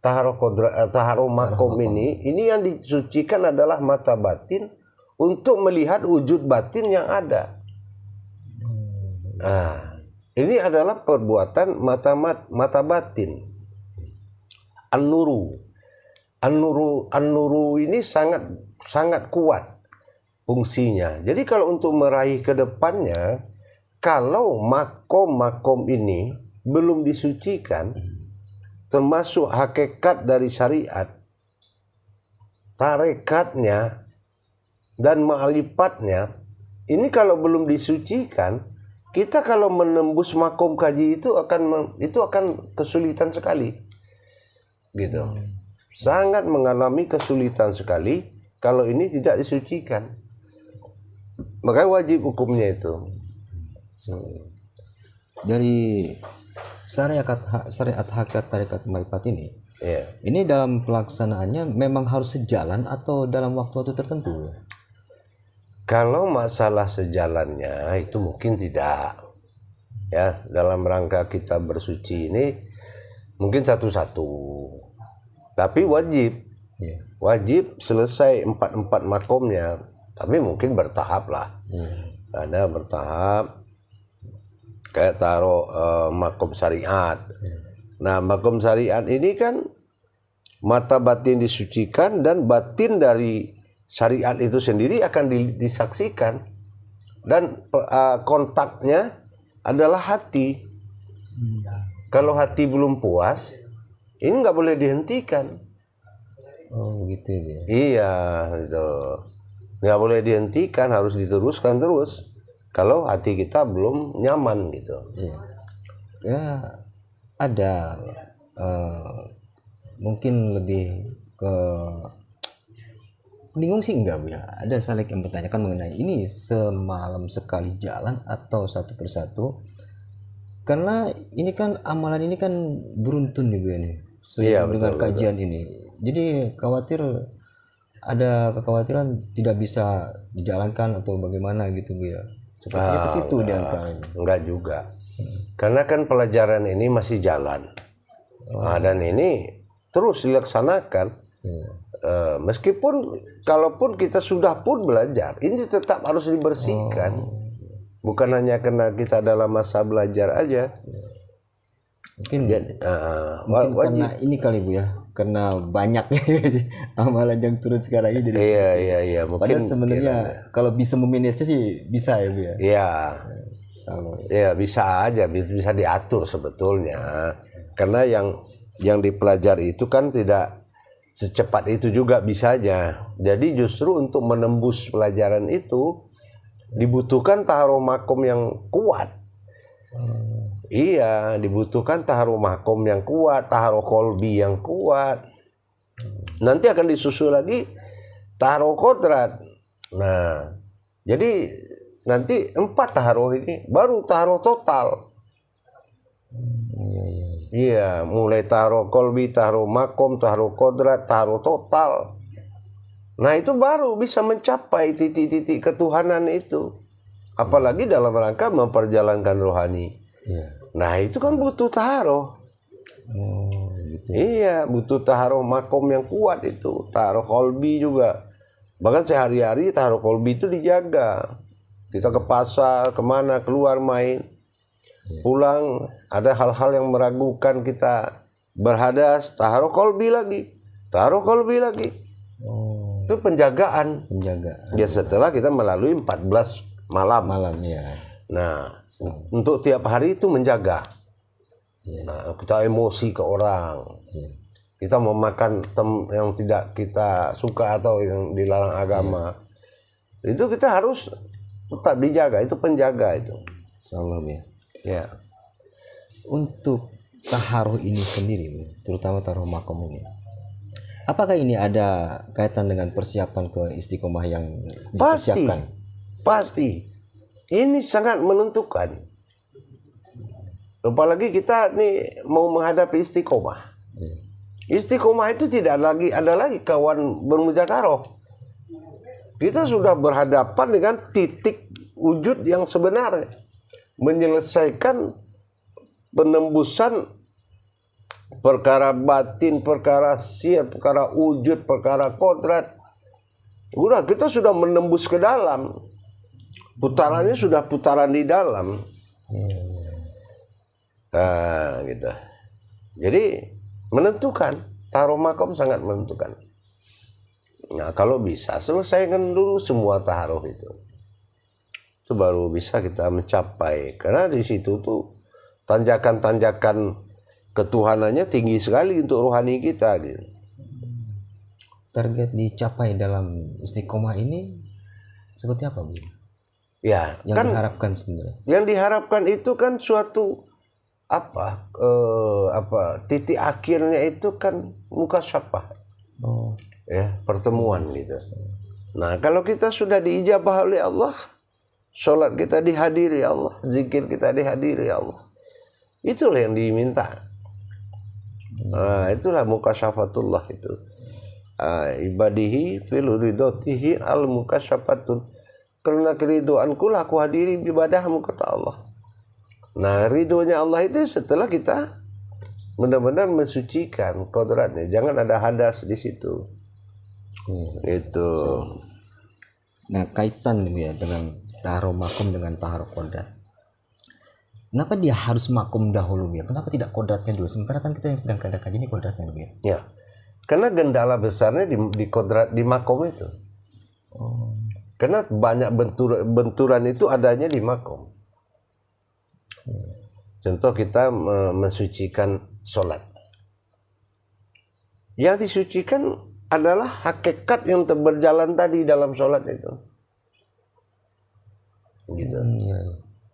Taharuh makom ini yang disucikan adalah mata batin untuk melihat wujud batin yang ada. Nah, ini adalah perbuatan mata batin. An-nuru ini sangat kuat fungsinya. Jadi kalau untuk meraih ke depannya, kalau makom ini belum disucikan, termasuk hakikat dari syariat, tarekatnya dan ma'rifatnya, ini kalau belum disucikan, kita kalau menembus makom kaji itu akan kesulitan sekali, gitu. Sangat mengalami kesulitan sekali kalau ini tidak disucikan. Makanya wajib hukumnya itu. Dari syariat hakikat tarekat ma'rifat ini, ini dalam pelaksanaannya memang harus sejalan atau dalam waktu-waktu tertentu? Kalau masalah sejalannya itu mungkin tidak, ya, dalam rangka kita bersuci ini mungkin satu-satu, tapi wajib selesai empat makomnya, tapi mungkin bertahap lah. Ada bertahap, kayak taruh makom syariat. Nah, makom syariat ini kan mata batin disucikan dan batin dari syariat itu sendiri akan disaksikan, dan kontaknya adalah hati. Kalau hati belum puas, ini nggak boleh dihentikan. Oh gitu ya. Iya, gitu. Nggak boleh dihentikan, harus diteruskan terus. Kalau hati kita belum nyaman gitu. Ya ada mungkin lebih ke bingung sih enggak Bu ya. Ada Salek yang bertanyakan mengenai ini semalam sekali jalan atau satu persatu. Karena ini kan amalan ini kan beruntun nih Bu ini. Dengan kajian ini. Jadi ada kekhawatiran tidak bisa dijalankan atau bagaimana gitu Bu ya. Sepertinya ke situ diantaranya. Enggak juga. Karena kan pelajaran ini masih jalan. Dan ini terus dilaksanakan. Meskipun kalaupun kita sudah pun belajar, ini tetap harus dibersihkan. Bukan hanya karena kita dalam masa belajar aja. Mungkin karena ini kali Bu ya. Karena banyaknya amalan yang turun sekarang ini jadi. Iya. Padahal sebenarnya kalau bisa memanage sih bisa ya Bu ya. Iya, bisa aja, bisa diatur sebetulnya. Karena yang dipelajari itu kan tidak secepat itu juga bisanya. Jadi justru untuk menembus pelajaran itu dibutuhkan taharuh makom yang kuat. Iya, dibutuhkan taharuh makom yang kuat, taharuh kolbi yang kuat. Nanti akan disusul lagi taharuh kodrat. Nah, jadi nanti 4 taharuh ini baru taharuh total. Iya, mulai taharuh kolbi, taharuh makom, taharuh kodrat, taharuh total. Nah, itu baru bisa mencapai titik-titik ketuhanan itu. Apalagi dalam rangka memperjalankan rohani. Nah, itu kan butuh taharuh. Gitu. Iya, butuh taharuh makom yang kuat itu. Taharuh kolbi juga. Bahkan sehari-hari taharuh kolbi itu dijaga. Kita ke pasar, kemana, keluar main. Pulang, ada hal-hal yang meragukan kita berhadas, taharuh kolbi lagi. Taharuh kolbi lagi. Itu penjagaan. Ya, setelah kita melalui 14 malam. Nah, untuk tiap hari itu menjaga. Nah, kita emosi ke orang. Kita mau makan yang tidak kita suka atau yang dilarang agama. Itu kita harus tetap dijaga, itu penjaga itu. Salam ya. Ya. Untuk taharuh ini sendiri, terutama taharuh makom ini, apakah ini ada kaitan dengan persiapan ke istiqomah yang dipersiapkan? Pasti. Ini sangat menentukan. Apalagi kita nih mau menghadapi istiqomah. Istiqomah itu tidak ada lagi kawan bermujakarah. Kita sudah berhadapan dengan titik wujud yang sebenarnya. Menyelesaikan penembusan perkara batin, perkara sir, perkara wujud, perkara kodrat. Udah, kita sudah menembus ke dalam. Putarannya sudah putaran di dalam. Nah, gitu. Jadi menentukan, taruh makom sangat menentukan. Nah, kalau bisa selesaikan dulu semua taruh itu baru bisa kita mencapai. Karena di situ tuh tanjakan-tanjakan ketuhanannya tinggi sekali untuk rohani kita gitu. Target dicapai dalam istiqomah ini seperti apa, Bu? Ya, Yang diharapkan sebenarnya. Yang diharapkan itu kan suatu titik akhirnya itu kan mukasyafah. Ya, pertemuan gitu. Nah, kalau kita sudah diijabah oleh Allah, sholat kita dihadiri Allah, zikir kita dihadiri Allah, itulah yang diminta. Nah, itulah mukasyafatullah itu. Ibadihi fil ridatihi al mukasyafatun. Karena keriduanku lah aku hadiri ibadahmu, kata Allah. Nah, ridhonya Allah itu setelah kita benar-benar mensucikan kodratnya. Jangan ada hadas di situ. Itu. Nah, kaitan ya dengan taruh makom dengan taruh kodrat. Kenapa dia harus makom dahulu ya? Kenapa tidak kodratnya dulu? Sementara kan kita yang sedang kaji ini kodratnya dulu ya. Ya, karena gendala besarnya di kodrat, di makom itu. Karena banyak benturan itu adanya di makom. Contoh kita mensucikan sholat. Yang disucikan adalah hakikat yang berjalan tadi dalam sholat itu. Gitu.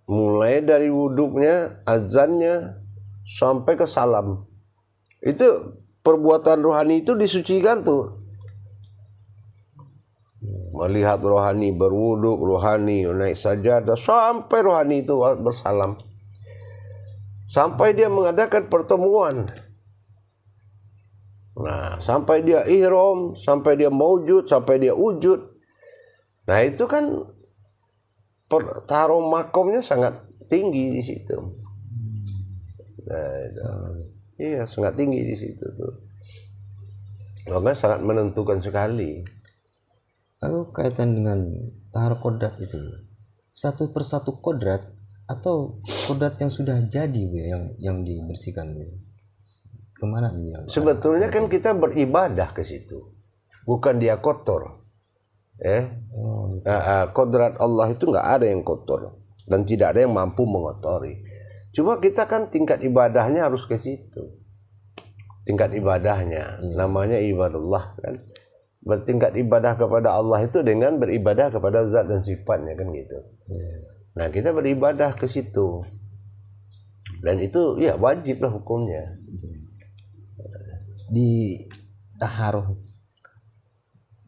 Mulai dari wuduknya, azannya, sampai ke salam. Itu perbuatan rohani itu disucikan tuh. Melihat rohani berwuduk, rohani naik sajadah, sampai rohani itu bersalam. Sampai dia mengadakan pertemuan. Nah, sampai dia ihram, sampai dia maujud, sampai dia wujud. Nah, itu kan taruh makomnya sangat tinggi di situ. Nah, iya, sangat tinggi di situ tuh. Makanya sangat menentukan sekali. Lalu kaitan dengan taruh kodrat itu, satu persatu kodrat atau kodrat yang sudah jadi yang dibersihkan, kemana ini? Sebetulnya kan kita beribadah ke situ, bukan dia kotor. Kodrat Allah itu nggak ada yang kotor dan tidak ada yang mampu mengotori. Cuma kita kan tingkat ibadahnya harus ke situ. Tingkat ibadahnya namanya ibadullah kan. Bertingkat ibadah kepada Allah itu dengan beribadah kepada zat dan sifatnya kan gitu. Nah, kita beribadah ke situ. Dan itu ya wajib lah hukumnya. Di taharuh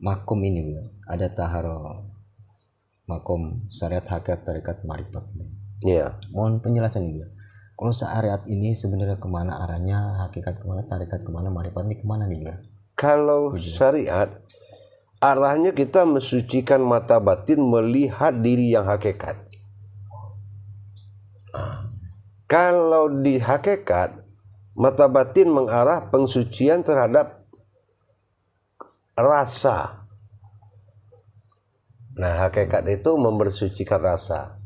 makom ini ada taharuh makom syariat hakikat tarekat marifat. Iya. Mohon penjelasan juga. Kalau syariat ini sebenarnya kemana arahnya, hakikat kemana, tarekat kemana, marifat ini kemana nih ya? Kalau syariat arahnya kita mensucikan mata batin melihat diri yang hakikat. Kalau di hakikat mata batin mengarah pensucian terhadap rasa. Nah, hakikat itu membersucikan rasa.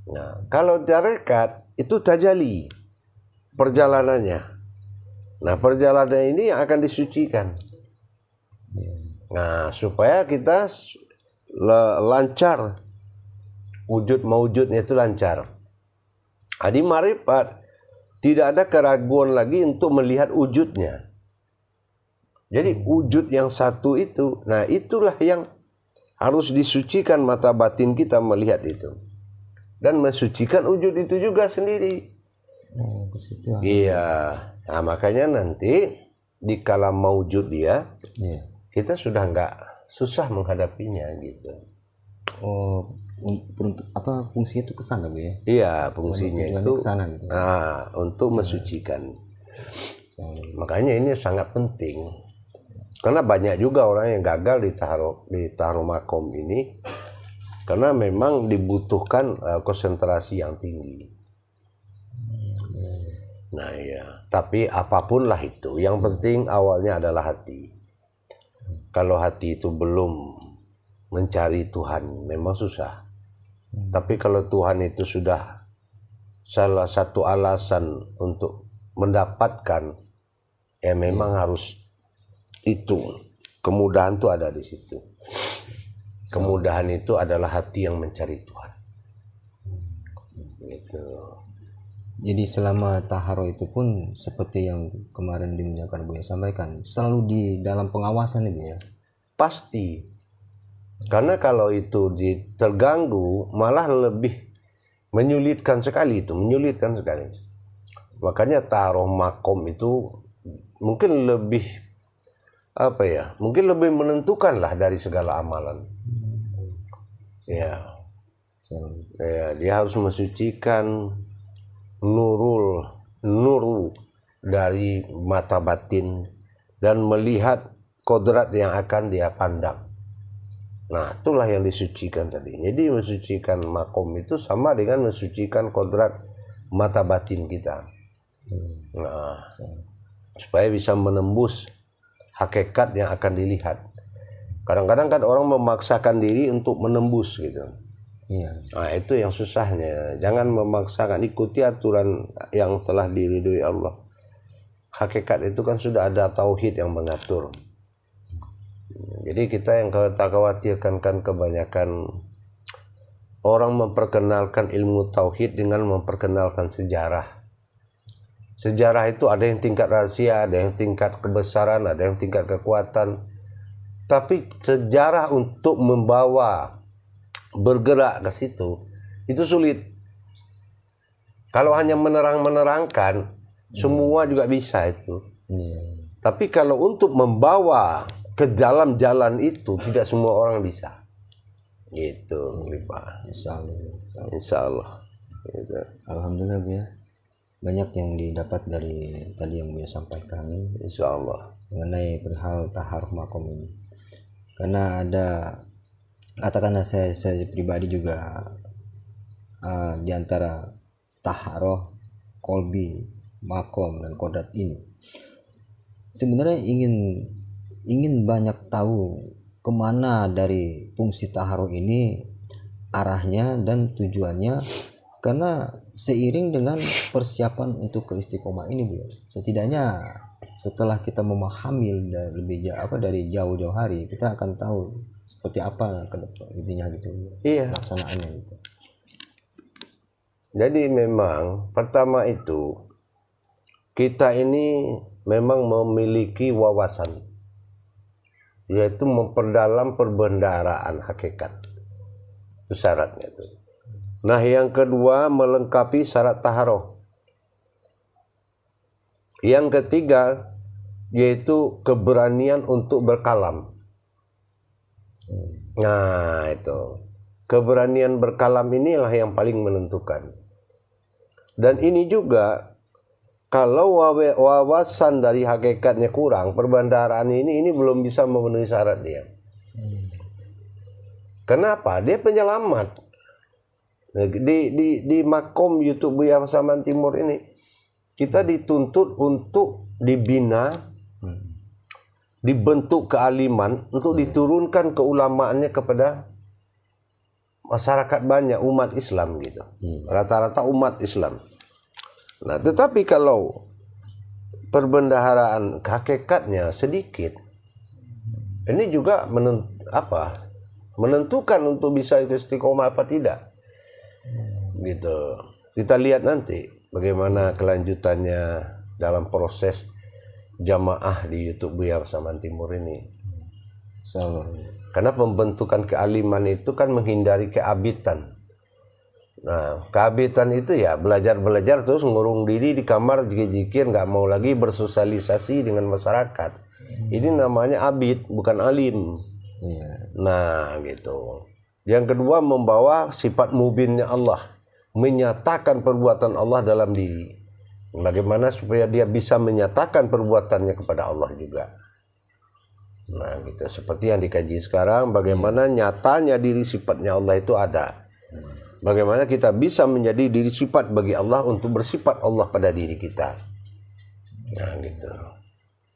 Nah, kalau tarekat itu tajali perjalanannya. Nah, perjalanan ini yang akan disucikan. Nah, supaya kita lancar, wujud maujudnya itu lancar. Di marifat tidak ada keraguan lagi untuk melihat wujudnya. Jadi wujud yang satu itu, nah itulah yang harus disucikan mata batin kita melihat itu. Dan mensucikan wujud itu juga sendiri. Iya. Nah, makanya nanti di kala maujud dia, kita sudah nggak susah menghadapinya gitu. Fungsinya itu kesana ya? Iya, fungsinya itu kesana gitu. Nah, untuk mensucikan. Makanya ini sangat penting. Karena banyak juga orang yang gagal di taruh makom ini karena memang dibutuhkan konsentrasi yang tinggi. Nah ya, tapi apapun lah itu, yang penting awalnya adalah hati. Kalau hati itu belum mencari Tuhan, memang susah. Tapi kalau Tuhan itu sudah salah satu alasan untuk mendapatkan, ya memang harus itu. Kemudahan itu ada di situ. Kemudahan itu adalah hati yang mencari Tuhan. Gitu. Jadi selama taharo itu pun seperti yang kemarin dimuliakan Bu ya sampaikan, selalu di dalam pengawasan Bu ya. Pasti. Karena kalau itu terganggu malah lebih menyulitkan sekali itu, menyulitkan sekali. Makanya taruh makom itu mungkin lebih apa ya? Mungkin lebih menentukan lah dari segala amalan. Ya. Ya, dia harus mensucikan nurul dari mata batin dan melihat kodrat yang akan dia pandang. Nah, itulah yang disucikan tadi. Jadi mensucikan makom itu sama dengan mensucikan kodrat mata batin kita. Nah, supaya bisa menembus hakikat yang akan dilihat. Kadang-kadang kan orang memaksakan diri untuk menembus gitu. Iya. Nah, itu yang susahnya. Jangan memaksakan, ikuti aturan yang telah diridhoi Allah. Hakikat itu kan sudah ada tauhid yang mengatur. Jadi kita yang kita khawatirkan kan kebanyakan orang memperkenalkan ilmu tauhid dengan memperkenalkan sejarah. Sejarah itu ada yang tingkat rahasia, ada yang tingkat kebesaran, ada yang tingkat kekuatan. Tapi sejarah untuk membawa bergerak ke situ itu sulit. Kalau hanya menerangkan semua juga bisa itu. Tapi kalau untuk membawa ke dalam jalan itu tidak semua orang bisa. Gitu, Pak. Insyaallah. Gitu. Alhamdulillah Bu ya. Banyak yang didapat dari tadi yang Bu ya sampaikan. Insyaallah. Mengenai perihal taharuh makom ini. Karena ada katakanlah saya pribadi juga di antara taharoh, kolbi, makom dan kodrat ini sebenarnya ingin banyak tahu kemana dari fungsi taharoh ini arahnya dan tujuannya, karena seiring dengan persiapan untuk keistiqomah ini Bu, setidaknya setelah kita memahami dari jauh-jauh hari kita akan tahu seperti apa ke depan intinya gitu. Iya. Pelaksanaannya gitu. Jadi memang pertama itu kita ini memang memiliki wawasan, yaitu memperdalam perbendaharaan hakikat. Itu syaratnya itu. Nah, yang kedua melengkapi syarat taharoh. Yang ketiga yaitu keberanian untuk berkalam. Nah, itu keberanian berkalam inilah yang paling menentukan. Dan ini juga kalau wawasan dari hakikatnya kurang, perbendaharaan ini belum bisa memenuhi syarat dia. Kenapa? Dia penyelamat. Di makom YouTube Buya Pasaman Timur ini kita dituntut untuk dibina, dibentuk kealiman untuk diturunkan keulamaannya kepada masyarakat banyak umat Islam gitu. Rata-rata umat Islam. Nah, tetapi kalau perbendaharaan hakikatnya sedikit, ini juga menentukan untuk bisa istiqomah apa tidak. Gitu. Kita lihat nanti bagaimana kelanjutannya dalam proses jamaah di YouTube Buya Pasaman Timur ini. Karena pembentukan kealiman itu kan menghindari keabitan. Nah, keabitan itu ya belajar terus ngurung diri di kamar jikir-jikir, nggak mau lagi bersosialisasi dengan masyarakat. Ini namanya abid, bukan alim. Nah, gitu. Yang kedua membawa sifat mubinnya Allah, menyatakan perbuatan Allah dalam diri. Bagaimana supaya dia bisa menyatakan perbuatannya kepada Allah juga. Nah, gitu. Seperti yang dikaji sekarang, bagaimana nyatanya diri sifatnya Allah itu ada. Bagaimana kita bisa menjadi diri sifat bagi Allah untuk bersifat Allah pada diri kita. Nah gitu.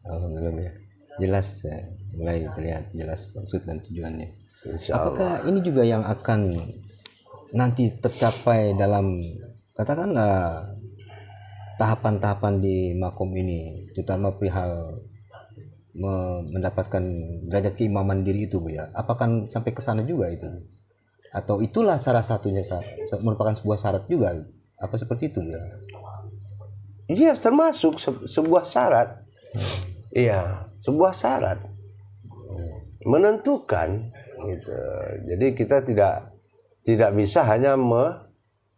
Alhamdulillah ya. Jelas ya. Mulai terlihat jelas maksud dan tujuannya. Insya Allah. Apakah ini juga yang akan nanti tercapai dalam katakanlah tahapan-tahapan di makom ini, terutama perihal mendapatkan derajat keimaman diri itu, Bu ya? Apakah sampai ke sana juga itu? Atau itulah salah satunya merupakan sebuah syarat juga? Apa seperti itu, Bu ya? Iya, termasuk sebuah syarat. Iya, sebuah syarat menentukan gitu. Jadi kita tidak bisa hanya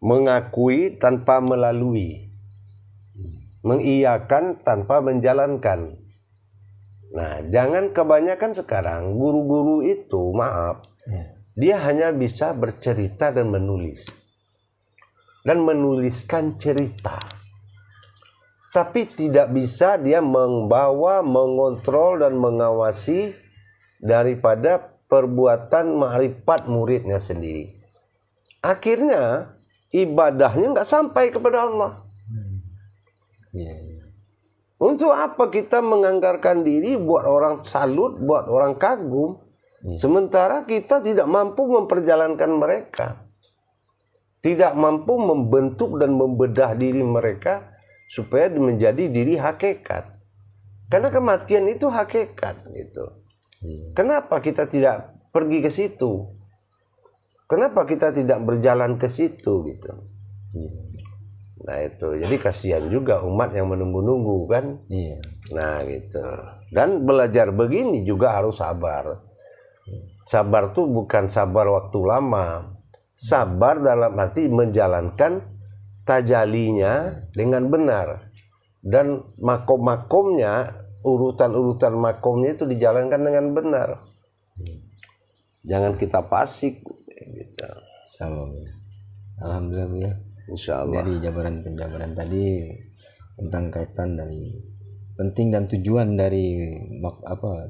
mengakui tanpa melalui, mengiyakan tanpa menjalankan. Nah, jangan kebanyakan sekarang guru-guru itu, maaf, dia hanya bisa bercerita dan menulis dan menuliskan cerita, tapi tidak bisa dia membawa, mengontrol dan mengawasi daripada perbuatan ma'rifat muridnya sendiri. Akhirnya ibadahnya nggak sampai kepada Allah. Untuk apa kita menganggarkan diri buat orang salut, buat orang kagum, sementara kita tidak mampu memperjalankan mereka, tidak mampu membentuk dan membedah diri mereka supaya menjadi diri hakikat. Karena kematian itu hakikat gitu. Kenapa kita tidak pergi ke situ? Kenapa kita tidak berjalan ke situ gitu? Nah itu, jadi kasihan juga umat yang menunggu-nunggu kan? Nah gitu. Dan belajar begini juga harus sabar. Sabar tuh bukan sabar waktu lama. Sabar dalam arti menjalankan tajalinya dengan benar. Dan makom-makomnya, urutan-urutan makomnya itu dijalankan dengan benar. Jangan kita fasik gitu. Alhamdulillah ya. Insya Allah. Dari jabaran-penjabaran tadi tentang kaitan dari penting dan tujuan dari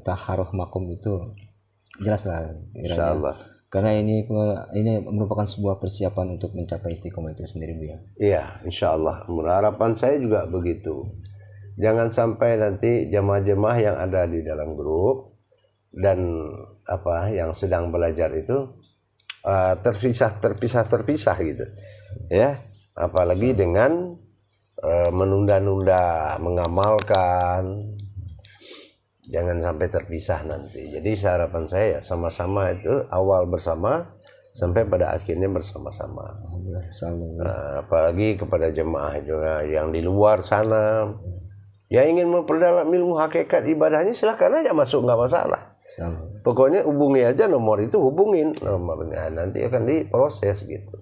taharuh makom itu jelas lah. Insya Allah. Karena ini merupakan sebuah persiapan untuk mencapai istiqomah itu sendiri, Bu ya. Iya, insya Allah. Harapan saya juga begitu. Jangan sampai nanti jemaah-jemaah yang ada di dalam grup dan yang sedang belajar itu terpisah gitu, ya. Apalagi dengan menunda-nunda mengamalkan, jangan sampai terpisah nanti. Jadi harapan saya ya sama-sama itu awal bersama sampai pada akhirnya bersama-sama. Apalagi kepada jemaah juga yang di luar sana. Ya ingin memperdalam ilmu hakikat ibadahnya silahkan aja masuk, nggak masalah. Pokoknya hubungi aja nomor itu, hubungin nomornya, nanti akan diproses gitu.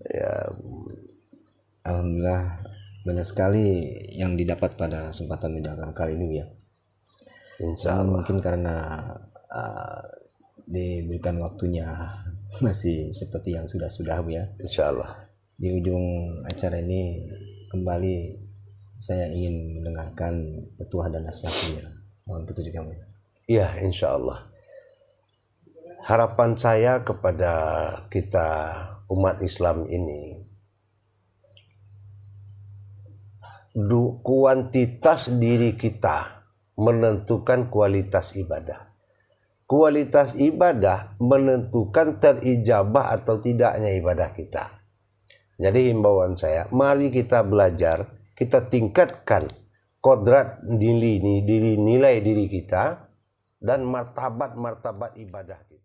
Ya. Alhamdulillah banyak sekali yang didapat pada kesempatan menjalankan kali ini ya. Insya Allah. Mungkin karena diberikan waktunya masih seperti yang sudah-sudah, Bu ya. Insya Allah. Di ujung acara ini kembali saya ingin mendengarkan petuah dan nasihatnya. Mohon petunjuk kamu. Iya, insya Allah. Harapan saya kepada kita umat Islam ini, kuantitas diri kita menentukan kualitas ibadah. Kualitas ibadah menentukan terijabah atau tidaknya ibadah kita. Jadi himbauan saya, mari kita belajar, kita tingkatkan kodrat nilai diri kita dan martabat ibadah kita.